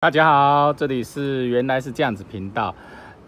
大家好，这里是原来是这样子频道。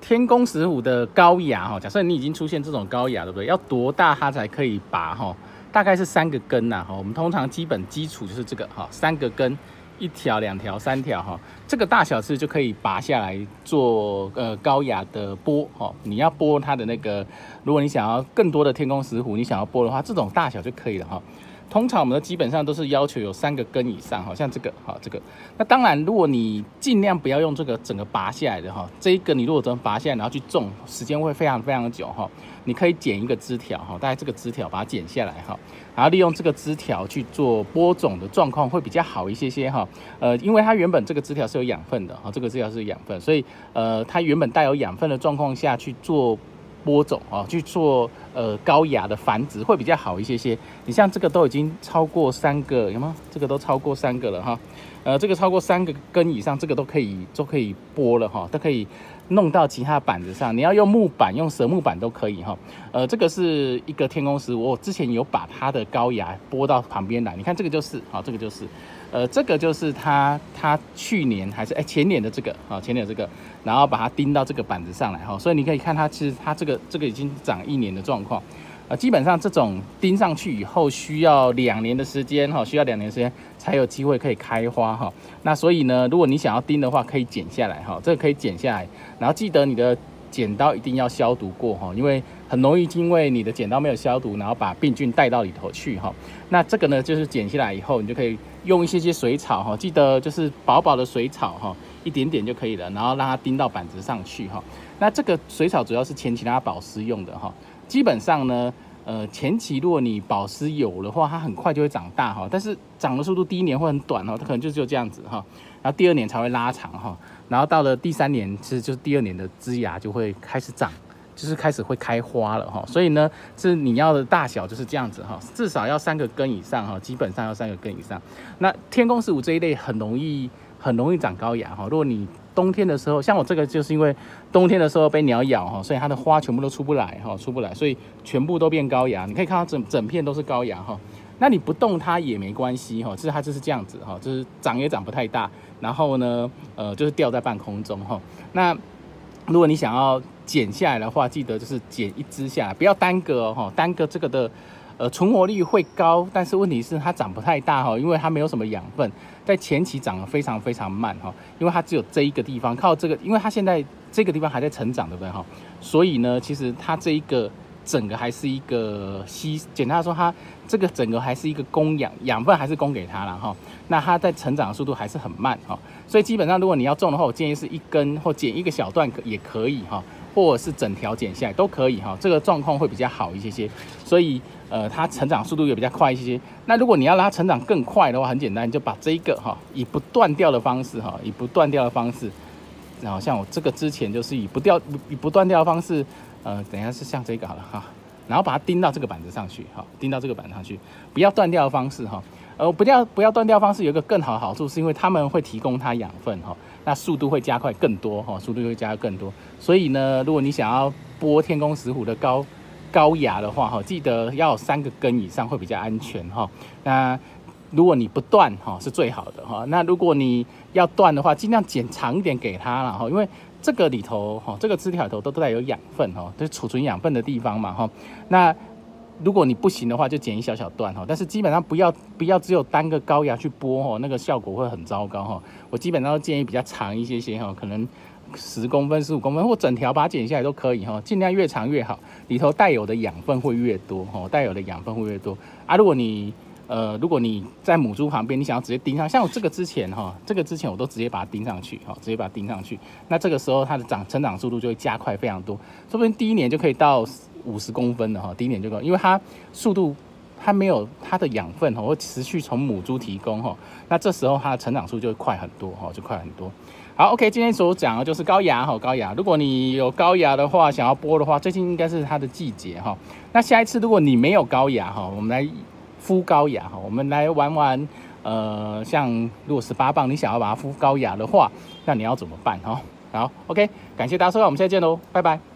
天宫石虎的高牙哈，假设你已经出现这种高牙，对不对？要多大它才可以拔哈？大概是3个根呐哈。我们通常基础就是这个哈，3个根，1条、2条、3条哈，这个大小是就可以拔下来做高牙的剥哈。你要剥它的那个，如果你想要更多的天宫石虎，你想要剥的话，这种大小就可以了哈。通常我们基本上都是要求有3个根以上，好像这个，好这个。那当然，如果你尽量不要用这个整个拔下来的哈，这一个你如果真拔下来然后去种，时间会非常非常久哈。你可以剪一个枝条哈，大概这个枝条把它剪下来哈，然后利用这个枝条去做播种的状况会比较好一些些哈。因为它原本这个枝条是有养分的哈，这个枝条是养分，所以它原本带有养分的状况下去做播种啊，去做高牙的繁殖会比较好一些些。你像这个都已经超过3个，有吗？这个都超过3个了哈。这个超过3个根以上，这个都可以剥了哈，都可以弄到其他板子上。你要用木板、用蛇木板都可以哈。这个是一个天宫石，我之前有把它的高牙剥到旁边来，你看这个就是，好，这个就是。这个就是他去年还是前年的这个啊，前年的这个，然后把它钉到这个板子上来哈，所以你可以看它其实它这个已经长1年的状况，基本上这种钉上去以后需要2年的时间哈，需要2年的时间才有机会可以开花哈。那所以呢，如果你想要钉的话，可以剪下来哈，这个可以剪下来，然后记得你的剪刀一定要消毒过哈，因为很容易因为你的剪刀没有消毒，然后把病菌带到里头去哈。那这个呢，就是剪下来以后，你就可以用一些水草哈，记得就是薄薄的水草哈，一点点就可以了，然后让它钉到板子上去哈。那这个水草主要是前期让它保湿用的哈。基本上呢，前期如果你保湿有的话，它很快就会长大哈，但是长的速度第1年会很短哈，它可能就只有这样子哈，然后第2年才会拉长哈，然后到了第3年，其实就是第2年的枝芽就会开始长。就是开始会开花了哈，所以呢，是你要的大小就是这样子哈，至少要3个根以上哈，基本上要3个根以上。那天宫石虎这一类很容易长高牙哈，如果你冬天的时候，像我这个就是因为冬天的时候被鸟咬哈，所以它的花全部都出不来哈，所以全部都变高牙。你可以看到整片都是高牙哈。那你不动它也没关系哈，它就是这样子哈，就是长也长不太大，然后呢，就是吊在半空中哈。那如果你想要剪下来的话，记得就是剪1枝下来，不要单个哦，单个这个的存活率会高，但是问题是它长不太大哈，因为它没有什么养分，在前期长得非常非常慢哈，因为它只有这一个地方靠这个，因为它现在这个地方还在成长，对不对哈？所以呢，其实它这一个整个还是一个简单来说，它这个整个还是一个供养分还是供给它了哈。那它在成长的速度还是很慢哈，所以基本上如果你要种的话，我建议是1根或剪1个小段也可以哈，或者是整条剪下来都可以哈，这个状况会比较好一些些。所以它成长速度也比较快一些些。那如果你要让它成长更快的话，很简单，你就把这一个哈，以不断掉的方式哈，然后像我这个之前就是以不断掉的方式，等一下是像这个好了哈，然后把它钉到这个板子上去，好，钉到这个板子上去，不要断掉的方式哈，不要断掉的方式有一个更好的好处，是因为它们会提供它养分哈，那速度会加快更多哈，所以呢，如果你想要剥天宫石虎的高牙的话哈，记得要有3个根以上会比较安全哈。那如果你不断哈是最好的哈，那如果你要断的话，尽量剪长一点给它了哈，因为这个里头哈，这个枝条里头都带有养分哈，就是储存养分的地方嘛哈。那如果你不行的话，就剪一小小段哈，但是基本上不要只有单个高牙去剥哈，那个效果会很糟糕哈。我基本上都建议比较长一些些哈，可能10公分、15公分或整条把它剪下来都可以哈，尽量越长越好，里头带有的养分会越多哈，啊。如果你在母猪旁边，你想要直接钉上，像我这个之前我都直接把它钉上去哈，那这个时候它的成长速度就会加快非常多，说不定第1年就可以到50公分了哈，第1年就可以，因为它速度它没有它的养分会持续从母猪提供哈，那这时候它的成长速度就会快很多哈，好 ，OK， 今天所讲的就是高牙哈，高牙。如果你有高牙的话，想要剥的话，最近应该是它的季节哈。那下一次如果你没有高牙哈，我们来敷高牙哈，我们来玩，像如果18磅你想要把它敷高牙的话，那你要怎么办哈？好 ，OK， 感谢大家收看，我们下次见喽，拜拜。